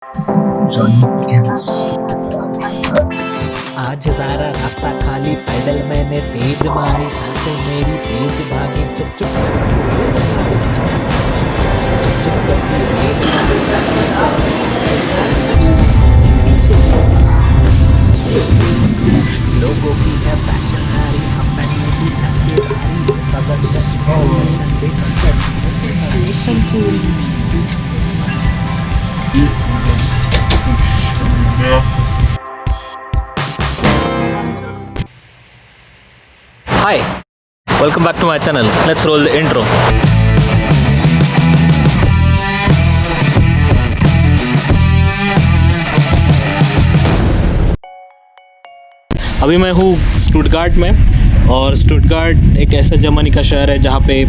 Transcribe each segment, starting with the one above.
Johnny AIIMS. आज सारा रास्ता खाली, पैदल मैंने तेज मारी, साइकिल मेरी तेज भागी, चुप चुप करती रेल भागी, चुप चुप चुप करती रेल भागी, पीछे छोड़ा। लोगों की है फैशन नारी, हम मैंने भी नंगे भारी, अगस्त फैशन फैशन चोरी। Hi, welcome back to my channel. Let's roll the intro. अभी मैं हूँ स्टुटगार्ट में, और स्टुटगार्ट एक ऐसा जर्मनी का शहर है जहाँ पे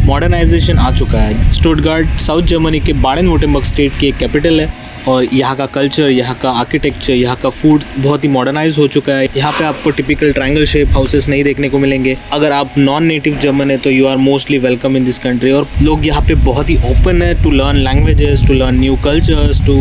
मॉडर्नाइजेशन आ चुका है। स्टुटगार्ट साउथ जर्मनी के बाडेन-वुर्टेंबर्ग स्टेट की एक कैपिटल है, और यहाँ का कल्चर, यहाँ का आर्किटेक्चर, यहाँ का फूड बहुत ही मॉडर्नाइज हो चुका है। यहाँ पे आपको टिपिकल ट्रायंगल शेप हाउसेस नहीं देखने को मिलेंगे। अगर आप नॉन नेटिव जर्मन है तो you are mostly welcome in this country. और लोग यहाँ पे बहुत ही ओपन है to learn languages, to learn new cultures, to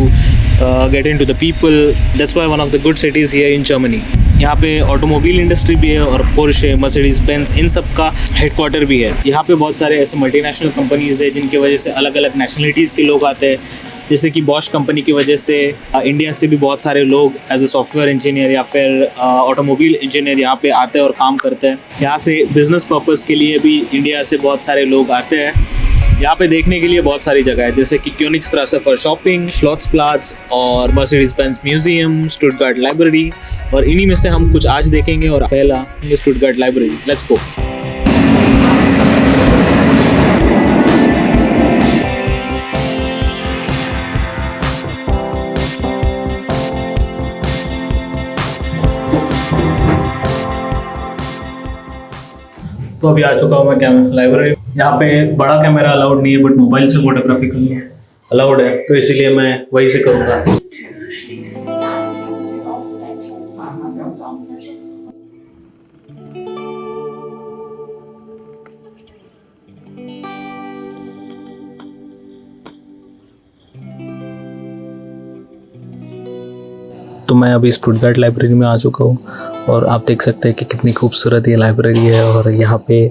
get in to the people. That's why one of the good cities here in Germany. यहाँ पे automobile industry भी है, और पोर्शे, मर्सिडीज बेंज, इन सब का हेडक्वार्टर भी है। यहाँ पे बहुत सारे ऐसे मल्टीनेशनल कंपनीज है जिनकी वजह से अलग अलग नेशनलिटीज़ के लोग आते हैं। जैसे कि बॉश कंपनी की वजह से इंडिया से भी बहुत सारे लोग एज ए सॉफ्टवेयर इंजीनियर या फिर ऑटोमोबाइल इंजीनियर यहाँ पे आते हैं और काम करते हैं। यहाँ से बिजनेस पर्पज़ के लिए भी इंडिया से बहुत सारे लोग आते हैं। यहाँ पे देखने के लिए बहुत सारी जगह है, जैसे कि क्यूनिग्सट्रासे फॉर शॉपिंग, श्लोट्सप्लाट्स और Mercedes Benz museum, Stuttgart library, और इन्हीं में से हम कुछ आज देखेंगे। और पहला स्टुटगार्ट लाइब्रेरी, लेट्स गो। तो अभी आ चुका हूँ मैं लाइब्रेरी। यहाँ पे बड़ा कैमरा अलाउड नहीं है, बट मोबाइल से फोटोग्राफी करनी है अलाउड है, तो इसीलिए मैं वही से करूँगा। तो मैं अभी स्टुटगार्ट लाइब्रेरी में आ चुका हूँ, और आप देख सकते हैं कि कितनी खूबसूरत ये लाइब्रेरी है, और यहाँ पे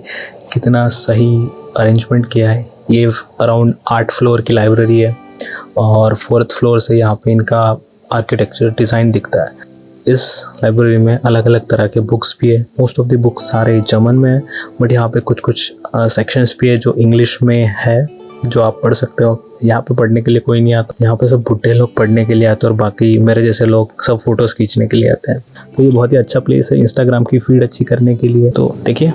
कितना सही अरेंजमेंट किया है। ये अराउंड 8 फ्लोर की लाइब्रेरी है, और 4th फ्लोर से यहाँ पे इनका आर्किटेक्चर डिज़ाइन दिखता है। इस लाइब्रेरी में अलग अलग तरह के बुक्स भी है। मोस्ट ऑफ द बुक्स सारे जर्मन में है, बट यहाँ पे कुछ कुछ सेक्शंस भी है जो इंग्लिश में है, जो आप पढ़ सकते हो। यहाँ पे पढ़ने के लिए कोई नहीं आता, यहाँ पे सब बुढ़े लोग पढ़ने के लिए आते हैं, और बाकी मेरे जैसे लोग सब फोटोज़ खींचने के लिए आते हैं। तो ये बहुत ही अच्छा प्लेस है इंस्टाग्राम की फीड अच्छी करने के लिए। तो देखिए,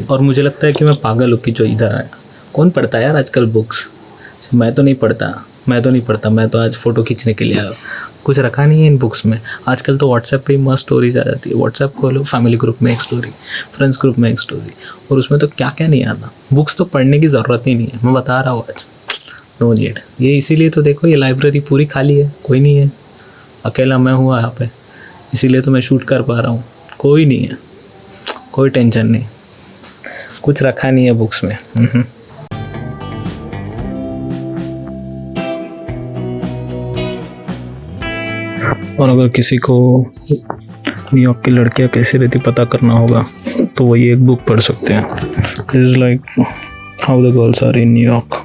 और मुझे लगता है कि मैं पागल हूँ कि जो इधर आया। कौन पढ़ता है यार आजकल बुक्स? मैं तो नहीं पढ़ता। मैं तो आज फ़ोटो खींचने के लिए आया। कुछ रखा नहीं है इन बुक्स में। आजकल तो व्हाट्सएप पे ही मस्त स्टोरीज आ जाती है। व्हाट्सएप खोलो, फैमिली ग्रुप में एक स्टोरी, फ्रेंड्स ग्रुप में एक स्टोरी, और उसमें तो क्या क्या नहीं आता। बुक्स तो पढ़ने की ज़रूरत ही नहीं है, मैं बता रहा हूँ आज। No need. ये इसीलिए तो देखो, ये लाइब्रेरी पूरी खाली है, कोई नहीं है। अकेला मैं हुआ यहाँ पे, इसीलिए तो मैं शूट कर पा रहा हूँ। कोई नहीं है, कोई टेंशन नहीं, कुछ रखा नहीं है बुक्स में। और अगर किसी को न्यूयॉर्क की लड़कियां कैसी रहती पता करना होगा तो वो ये एक बुक पढ़ सकते हैं। This is like how the girls are in New York.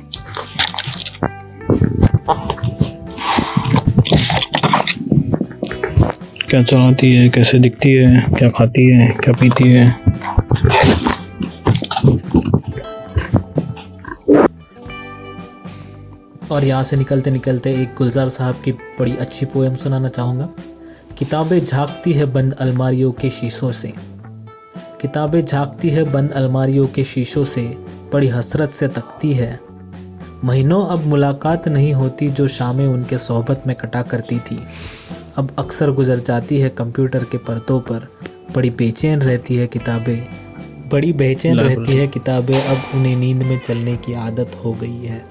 क्या चलाती है, कैसे दिखती है, क्या खाती है, क्या पीती है। और यहाँ से निकलते निकलते एक गुलजार साहब की बड़ी अच्छी पोएम सुनाना चाहूँगा। किताबें झांकती है बंद अलमारियों के शीशों से, किताबें झांकती है बंद अलमारियों के शीशों से, बड़ी हसरत से तकती है। महीनों अब मुलाकात नहीं होती जो शामें उनके सोहबत में कटा करती थी। अब अक्सर गुजर जाती है कंप्यूटर के पर्दों पर, बड़ी बेचैन रहती है किताबें, बड़ी बेचैन रहती है किताबें, अब उन्हें नींद में चलने की आदत हो गई है।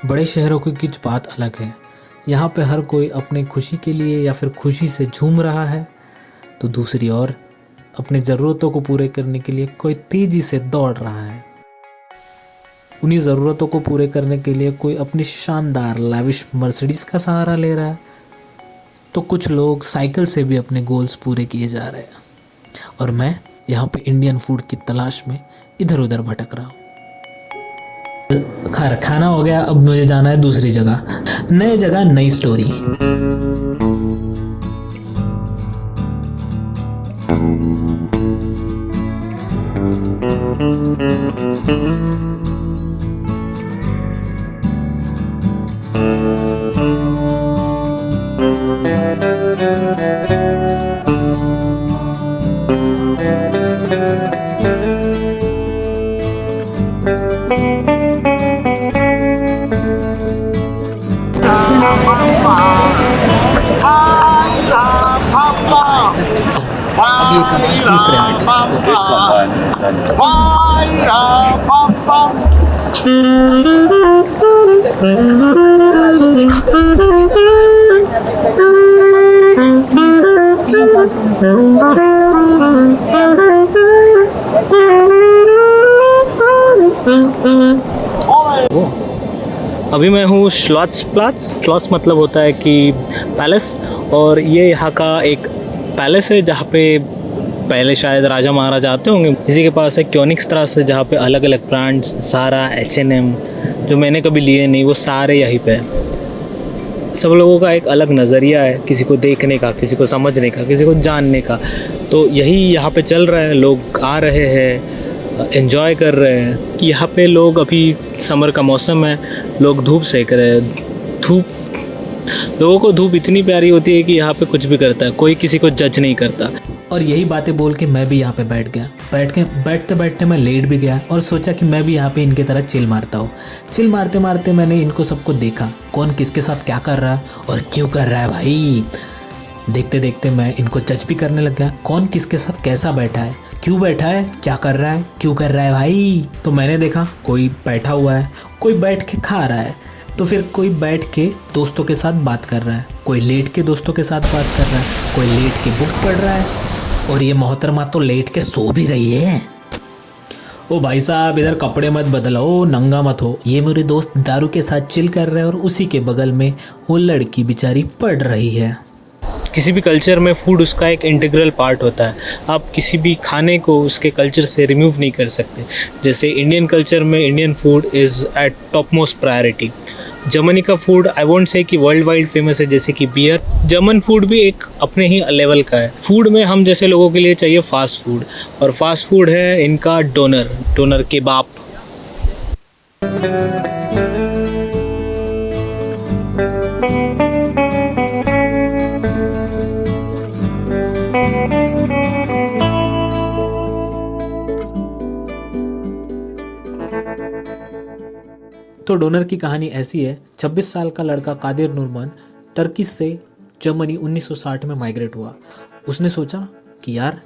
बड़े शहरों की कुछ बात अलग है। यहाँ पे हर कोई अपने खुशी के लिए या फिर खुशी से झूम रहा है, तो दूसरी ओर अपनी ज़रूरतों को पूरे करने के लिए कोई तेज़ी से दौड़ रहा है। उन्हीं ज़रूरतों को पूरे करने के लिए कोई अपनी शानदार लाविश मर्सिडीज़ का सहारा ले रहा है, तो कुछ लोग साइकिल से भी अपने गोल्स पूरे किए जा रहे हैं। और मैं यहाँ पे इंडियन फूड की तलाश में इधर उधर भटक रहा हूँ। खाना हो गया, अब मुझे जाना है दूसरी जगह। नई जगह नई स्टोरी। अब ये करना है दूसरे आर्टिस्ट को। अभी मैं हूँ श्लॉट्स मतलब होता है कि पैलेस, और ये यहाँ का एक पैलेस है जहाँ पे पहले शायद राजा महाराजा आते होंगे। इसी के पास है क्योनिक्सट्रासे, जहाँ पे अलग अलग ब्रांड्स ज़ारा, H&M जो मैंने कभी लिए नहीं वो सारे यहीं पे हैं। सब लोगों का एक अलग नज़रिया है, किसी को देखने का, किसी को समझने का, किसी को जानने का। तो यही यहाँ पे चल रहा है, लोग आ रहे हैं, एंजॉय कर रहे हैं। यहाँ पे लोग, अभी समर का मौसम है, लोग धूप सेक रहे हैं। लोगों को धूप इतनी प्यारी होती है कि यहाँ पे कुछ भी करता है, कोई किसी को जज नहीं करता। और यही बातें बोल के मैं भी यहाँ पे बैठ गया। बैठते बैठते मैं लेट भी गया और सोचा कि मैं भी यहाँ पे इनके तरह चिल मारता हूँ। चिल मारते मारते मैंने इनको सबको देखा, कौन किसके साथ क्या कर रहा है और क्यों कर रहा है भाई। देखते देखते मैं इनको जज भी करने लग गया, कौन किसके साथ कैसा बैठा है, क्यों बैठा है, क्या कर रहा है, क्यों कर रहा है भाई। तो मैंने देखा कोई बैठा हुआ है, कोई बैठ के खा रहा है, तो फिर कोई बैठ के दोस्तों के साथ बात कर रहा है, कोई लेट के दोस्तों के साथ बात कर रहा है, कोई लेट के बुक पढ़ रहा है, और ये मोहतरमा तो लेट के सो भी रही है। ओ भाई साहब, इधर कपड़े मत बदलो, नंगा मत हो। ये मेरे दोस्त दारू के साथ चिल कर रहे हैं और उसी के बगल में वो लड़की बेचारी पढ़ रही है। किसी भी कल्चर में फूड उसका एक इंटीग्रल पार्ट होता है। आप किसी भी खाने को उसके कल्चर से रिमूव नहीं कर सकते। जैसे इंडियन कल्चर में Indian food is eight top most priority. Germany का फूड आई वोंट से कि वर्ल्ड वाइड फेमस है, जैसे कि बियर। जर्मन फूड भी एक अपने ही लेवल का है। फूड में हम जैसे लोगों के लिए चाहिए फास्ट फूड, और फास्ट फूड है इनका डोनर केबाब। तो डोनर की कहानी ऐसी है, 26 साल का लड़का कादिर नुरमान टर्की से जर्मनी 1960 में माइग्रेट हुआ। उसने सोचा कि यार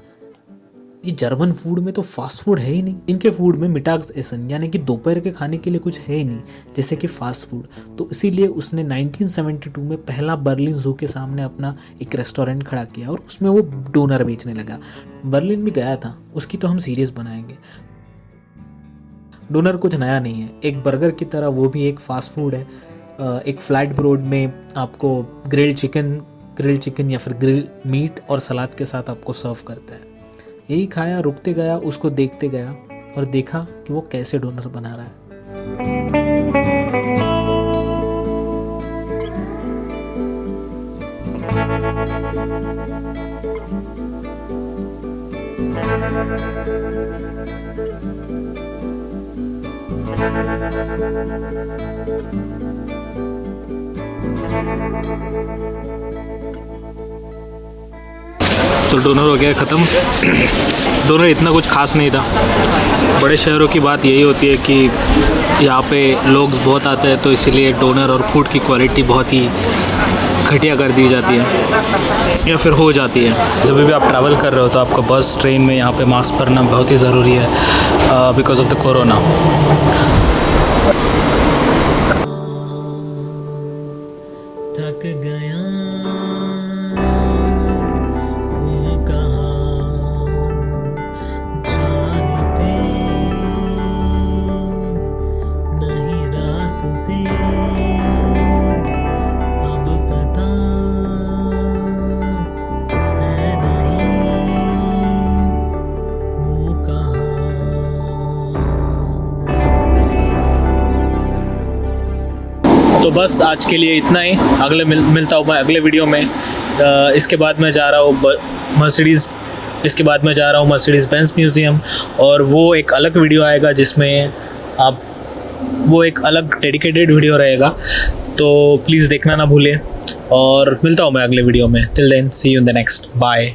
ये जर्मन फूड में तो फास्ट फूड है ही नहीं, इनके फूड में मिटाग्स एसन यानी कि दोपहर के खाने के लिए कुछ है ही नहीं जैसे कि फास्ट फूड। तो इसीलिए उसने 1972 में पहला बर्लिन जू के सामने अपना एक रेस्टोरेंट खड़ा किया और उसमें वो डोनर बेचने लगा। बर्लिन भी गया था, उसकी तो हम सीरीज़ बनाएंगे। डोनर कुछ नया नहीं है, एक बर्गर की तरह वो भी एक फास्ट फूड है। एक फ्लैट ब्रेड में आपको ग्रिल्ड चिकन या फिर ग्रिल मीट और सलाद के साथ आपको सर्व करता है। यही खाया, रुकते गया, उसको देखते गया और देखा कि वो कैसे डोनर बना रहा है। तो डोनर हो गया ख़त्म। डोनर इतना कुछ खास नहीं था। बड़े शहरों की बात यही होती है कि यहाँ पे लोग बहुत आते हैं, तो इसीलिए डोनर और फूड की क्वालिटी बहुत ही घटिया कर दी जाती है या फिर हो जाती है। जब भी आप ट्रैवल कर रहे हो तो आपको बस ट्रेन में यहाँ पे मास्क पहनना बहुत ही ज़रूरी है बिकॉज ऑफ द कोरोना। थक गया हूँ कहाँ जानते नहीं रास्ते, अब पता है नहीं हूँ कहाँ। तो बस आज के लिए इतना ही। अगले मिलता हूँ मैं अगले वीडियो में। इसके बाद मैं जा रहा हूँ मर्सिडीज़ बेंज म्यूज़ियम, और वो एक अलग वीडियो आएगा जिसमें वो एक अलग डेडिकेटेड वीडियो रहेगा, तो प्लीज़ देखना ना भूलें। और मिलता हूँ मैं अगले वीडियो में। Till then see you in the next, bye.